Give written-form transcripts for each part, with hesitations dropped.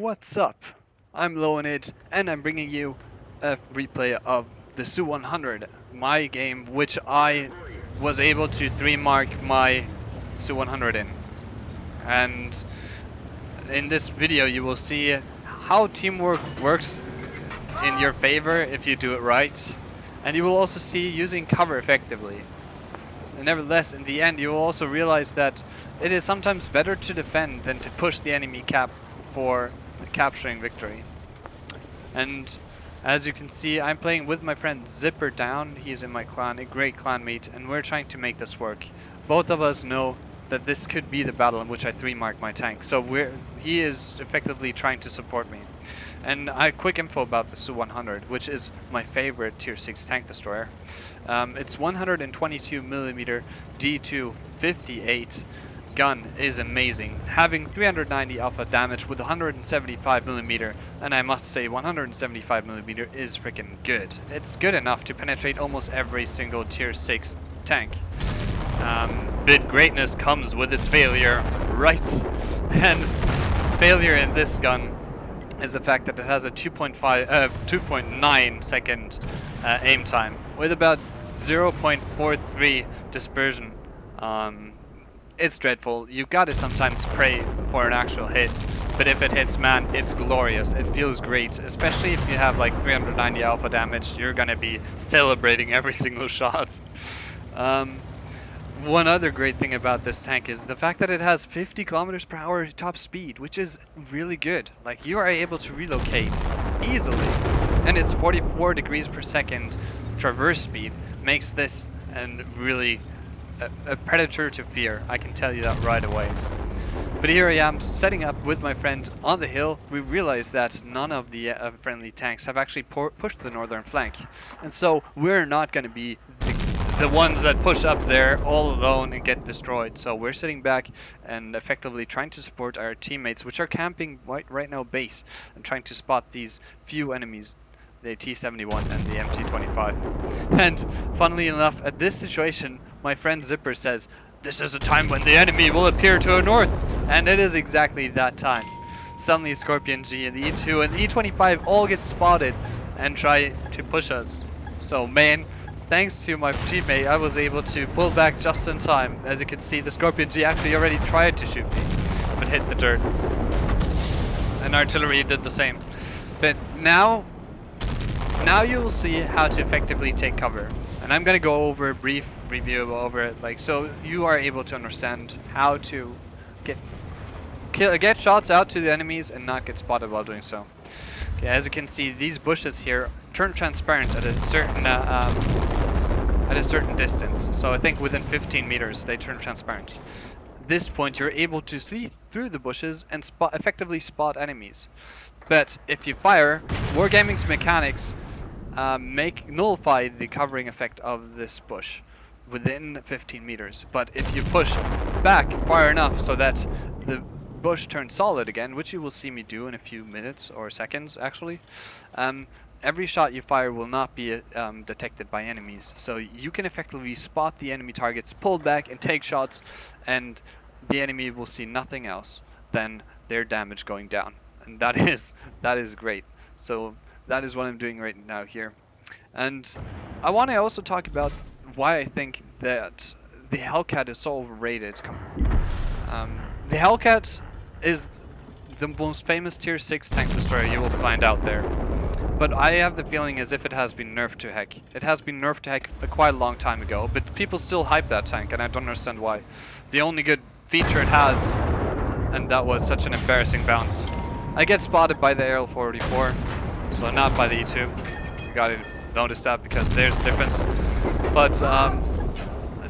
What's up? I'm Loanid, and I'm bringing you a replay of the SU-100, my game which I was able to 3-mark my SU-100 in. And in this video you will see how teamwork works in your favor if you do it right, and you will also see using cover effectively. And nevertheless, in the end you will also realize that it is sometimes better to defend than to push the enemy cap for capturing victory. And as you can see, I'm playing with my friend Zipper Down. He's in my clan, a great clanmate, and we're trying to make this work. Both of us know that this could be the battle in which I 3-mark my tank, so he is effectively trying to support me. And quick info about the SU-100, which is my favorite tier 6 tank destroyer. It's 122mm D2 58 gun is amazing, having 390 alpha damage with 175mm, and I must say 175mm is freaking good. It's good enough to penetrate almost every single tier 6 tank. But greatness comes with its failure, right? And failure in this gun is the fact that it has a 2.9 second aim time with about 0.43 dispersion. It's dreadful. You gotta sometimes pray for an actual hit, but if it hits, man, it's glorious. It feels great, especially if you have like 390 alpha damage. You're gonna be celebrating every single shot. One other great thing about this tank is the fact that it has 50 kilometers per hour top speed, which is really good. Like, you are able to relocate easily, and its 44 degrees per second traverse speed makes this really a predator to fear. I can tell you that right away. But here I am setting up with my friend on the hill. We realize that none of the friendly tanks have actually pushed the northern flank, and so we're not going to be the ones that push up there all alone and get destroyed. So we're sitting back and effectively trying to support our teammates, which are camping right now base and trying to spot these few enemies, the T-71 and the MT-25. And funnily enough, at this situation, my friend Zipper says, "This is the time when the enemy will appear to our north," and it is exactly that time. Suddenly Scorpion G and the E2 and the E25 all get spotted and try to push us. So man, thanks to my teammate, I was able to pull back just in time. As you can see, the Scorpion G actually already tried to shoot me, but hit the dirt. And artillery did the same. But now you will see how to effectively take cover. And I'm gonna go over a brief review over it, like, so you are able to understand how to get shots out to the enemies and not get spotted while doing so. Okay, as you can see, these bushes here turn transparent at a certain distance. So I think within 15 meters they turn transparent. At this point you're able to see through the bushes and effectively spot enemies. But if you fire, Wargaming's mechanics nullify the covering effect of this bush within 15 meters. But if you push back far enough so that the bush turns solid again, which you will see me do in a few minutes or seconds actually, every shot you fire will not be detected by enemies. So you can effectively spot the enemy targets, pull back and take shots, and the enemy will see nothing else than their damage going down. And that is great. So that is what I'm doing right now here. And I want to also talk about why I think that the Hellcat is so overrated. The Hellcat is the most famous tier 6 tank destroyer you will find out there. But I have the feeling as if it has been nerfed to heck. It has been nerfed to heck quite a long time ago, but people still hype that tank, and I don't understand why. The only good feature it has, and that was such an embarrassing bounce. I get spotted by the AL-44, so not by the E2. You gotta notice that because there's a difference. But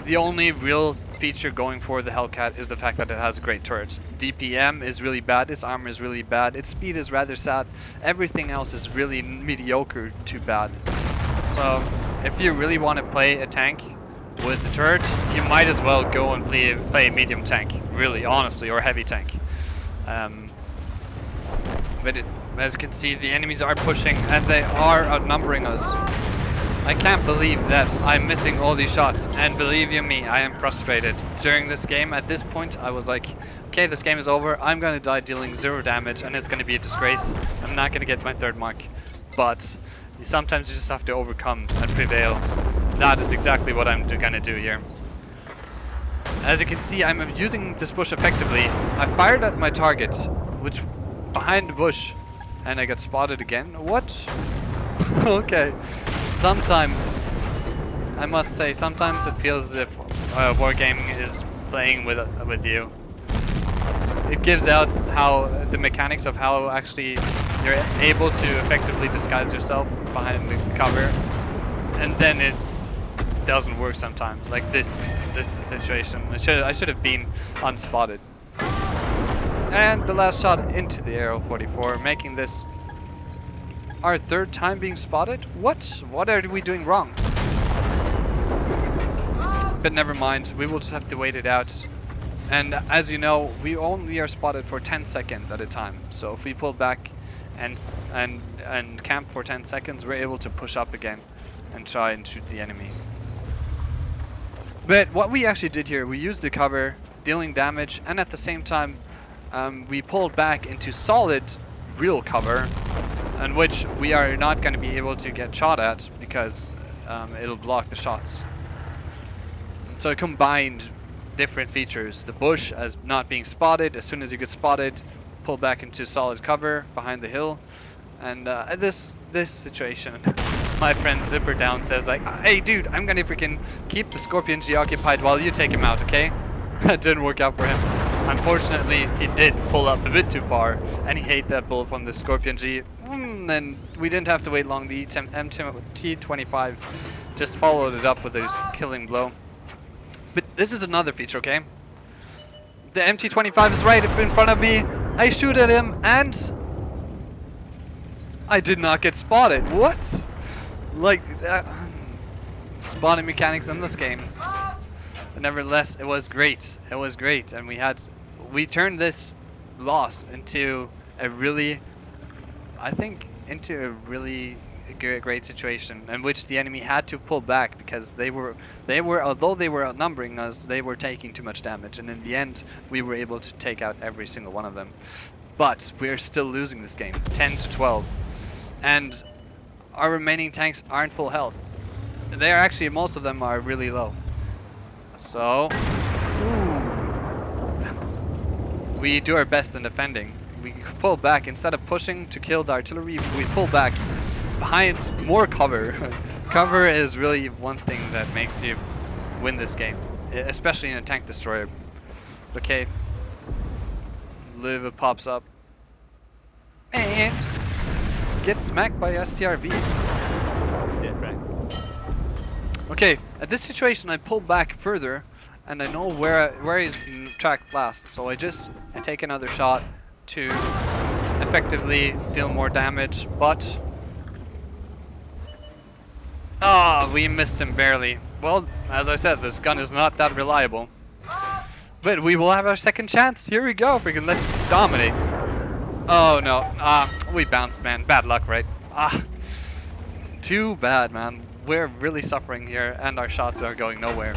the only real feature going for the Hellcat is the fact that it has a great turret. DPM is really bad, its armor is really bad, its speed is rather sad, everything else is really mediocre to bad. So if you really want to play a tank with the turret, you might as well go and play a medium tank, really, honestly, or a heavy tank. But as you can see, the enemies are pushing and they are outnumbering us. I can't believe that I'm missing all these shots, and believe you me, I am frustrated. During this game, at this point, I was like, okay, this game is over, I'm gonna die dealing 0 damage, and it's gonna be a disgrace. I'm not gonna get my 3rd mark. But sometimes you just have to overcome and prevail. That is exactly what I'm gonna do here. As you can see, I'm using this bush effectively. I fired at my target, which behind the bush, and I got spotted again. What? Okay. Sometimes, I must say, sometimes it feels as if wargaming is playing with you. It gives out how the mechanics of how actually you're able to effectively disguise yourself behind the cover, and then it doesn't work sometimes. Like this situation, I should have been unspotted. And the last shot into the Arrow 44, making this our 3rd time being spotted? What? What are we doing wrong? But never mind, we will just have to wait it out. And as you know, we only are spotted for 10 seconds at a time. So if we pull back and camp for 10 seconds, we're able to push up again and try and shoot the enemy. But what we actually did here, we used the cover, dealing damage, and at the same time, we pulled back into solid, real cover, and which we are not going to be able to get shot at because it'll block the shots. So it combined different features. The bush as not being spotted. As soon as you get spotted, pull back into solid cover behind the hill. And this situation, my friend Zipper Down says like, hey dude, I'm gonna freaking keep the Scorpion G occupied while you take him out, okay? That didn't work out for him. Unfortunately, he did pull up a bit too far, and he ate that bullet from the Scorpion G. And we didn't have to wait long. The MT-25 just followed it up with a killing blow. But this is another feature, okay? The MT-25 is right in front of me. I shoot at him, and I did not get spotted. What? Like, spotting mechanics in this game. But nevertheless, it was great. It was great, and we turned this loss into a really, I think, into a really great situation in which the enemy had to pull back because they were although they were outnumbering us, they were taking too much damage, and in the end we were able to take out every single one of them. But we are still losing this game 10-12, and our remaining tanks aren't full health. They are actually, most of them are really low. So we do our best in defending. We pull back instead of pushing to kill the artillery. We pull back behind more cover. Cover is really one thing that makes you win this game, especially in a tank destroyer. Okay, Liv pops up and gets smacked by STRV. Dead right. Okay, at this situation I pull back further, and I know where he's tracked last, so I take another shot to effectively deal more damage, but we missed him barely. Well, as I said, this gun is not that reliable. But we will have our second chance. Here we go. Freaking let's dominate. Oh no. We bounced, man. Bad luck, right? Too bad, man. We're really suffering here, and our shots are going nowhere.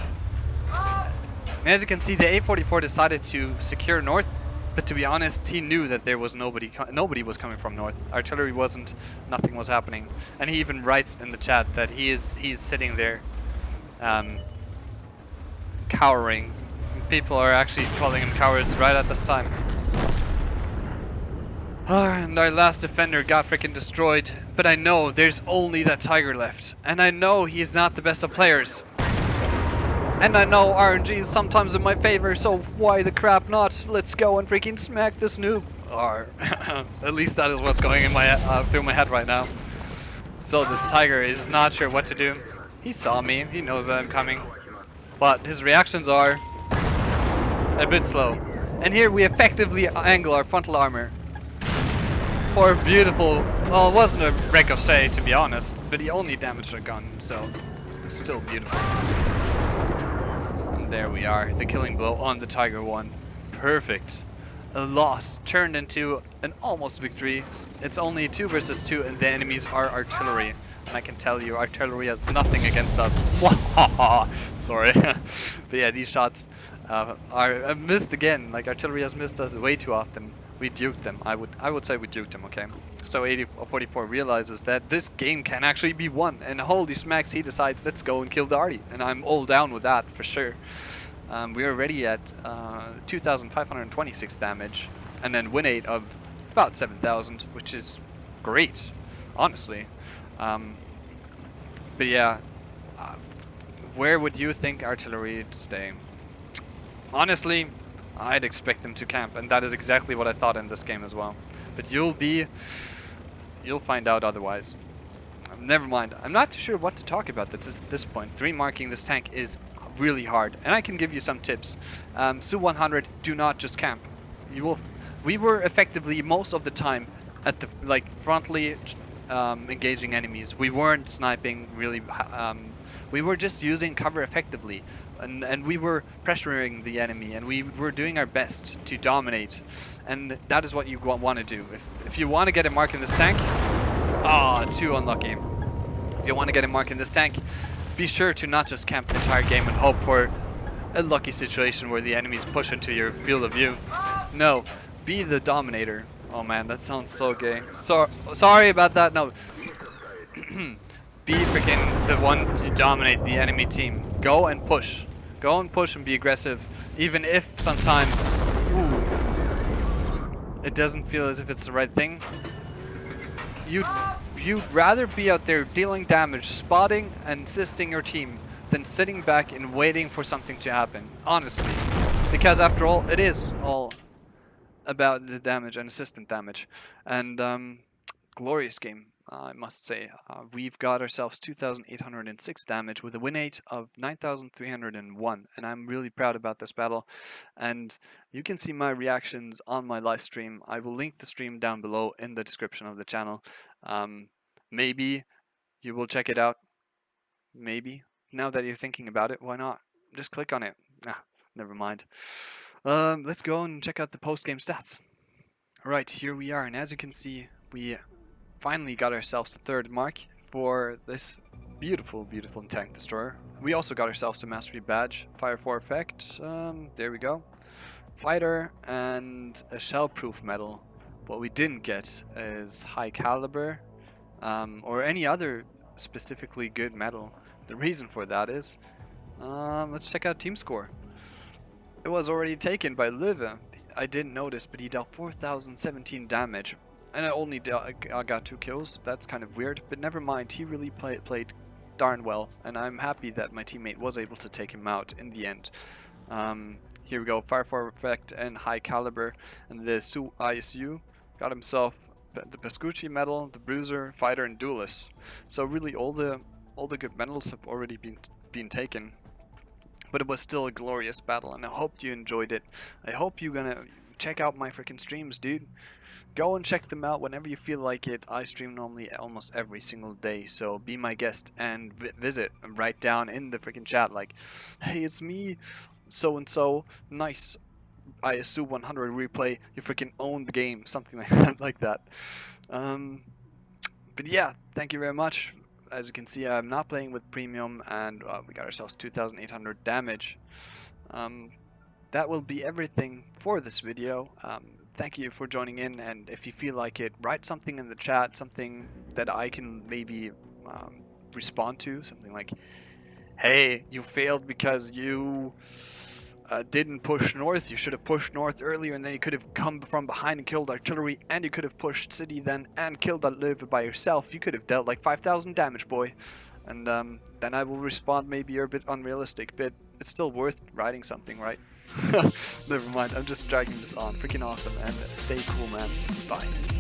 And as you can see, the A44 decided to secure north, but to be honest, he knew that there was nobody was coming from north. Artillery wasn't, nothing was happening. And he even writes in the chat that he's sitting there cowering. People are actually calling him cowards right at this time. And our last defender got freaking destroyed, but I know there's only that Tiger left, and I know he's not the best of players. And I know RNG is sometimes in my favor, so why the crap not? Let's go and freaking smack this noob. Or at least that is what's going in my through my head right now. So this Tiger is not sure what to do. He saw me, he knows that I'm coming, but his reactions are a bit slow. And here we effectively angle our frontal armor for a beautiful, well, it wasn't a ricochet to be honest, but he only damaged our gun, so it's still beautiful. And there we are, the killing blow on the Tiger 1. Perfect. a loss turned into an almost victory. It's only 2 versus 2 and the enemies are artillery. And I can tell you, artillery has nothing against us. Sorry. But yeah, these shots are missed again. Like, artillery has missed us way too often. We duked them. I would say we duked them, okay? So 44 realizes that this game can actually be won. And holy smacks, he decides, let's go and kill the arty. And I'm all down with that, for sure. We are already at 2,526 damage. And then win rate of about 7,000, which is great, honestly. But yeah, where would you think artillery to stay? Honestly, I'd expect them to camp, and that is exactly what I thought in this game as well. But you'll find out otherwise. Never mind. I'm not too sure what to talk about at this point. 3 marking this tank is really hard, and I can give you some tips. SU-100, do not just camp. We were effectively most of the time at the frontally engaging enemies. We weren't sniping really. We were just using cover effectively, and we were pressuring the enemy, and we were doing our best to dominate. And that is what you want to do. If you want to get a mark in this tank, too unlucky. If you want to get a mark in this tank, be sure to not just camp the entire game and hope for a lucky situation where the enemies push into your field of view. No, be the dominator. Oh man, that sounds so gay. Sorry about that. No. Be freaking the one to dominate the enemy team. Go and push. Go and push and be aggressive. Even if sometimes it doesn't feel as if it's the right thing. You'd rather be out there dealing damage, spotting and assisting your team than sitting back and waiting for something to happen. Honestly. Because after all, it is all about the damage and assistant damage. And glorious game, I must say. We've got ourselves 2,806 damage with a win rate of 9,301, and I'm really proud about this battle. And you can see my reactions on my live stream. I will link the stream down below in the description of the channel. Maybe you will check it out. Maybe. Now that you're thinking about it, why not? Just click on it. Never mind. Let's go and check out the post-game stats. Alright, here we are, and as you can see, we finally got ourselves the 3rd mark for this beautiful, beautiful tank destroyer. We also got ourselves the mastery badge, fire 4 effect, there we go, fighter, and a shell-proof medal. What we didn't get is high caliber, or any other specifically good medal. The reason for that is, let's check out team score. It was already taken by Löwe. I didn't notice, but he dealt 4,017 damage. And I only got 2 kills. That's kind of weird, but never mind. He really played darn well, and I'm happy that my teammate was able to take him out in the end. Here we go, fire 4 effect and high caliber, and the ISU got himself the Pescucci medal, the bruiser, fighter, and duelist. So really, all the good medals have already been taken. But it was still a glorious battle, and I hope you enjoyed it. I hope you're gonna check out my freaking streams, dude. Go and check them out whenever you feel like it. I stream normally almost every single day, so be my guest and visit and write down in the freaking chat like, hey, it's me, so and so, nice SU-100 replay, you freaking own the game, something like that. But yeah, thank you very much. As you can see, I'm not playing with premium, and we got ourselves 2,800 damage. That will be everything for this video. Thank you for joining in, and if you feel like it, write something in the chat, something that I can maybe respond to, something like, hey, you failed because you didn't push north. You should have pushed north earlier, and then you could have come from behind and killed artillery, and you could have pushed city then and killed that Löwe by yourself. You could have dealt like 5,000 damage, boy. And then I will respond. Maybe you're a bit unrealistic, but it's still worth writing something, right? Never mind, I'm just dragging this on. Freaking awesome, and stay cool, man. Bye.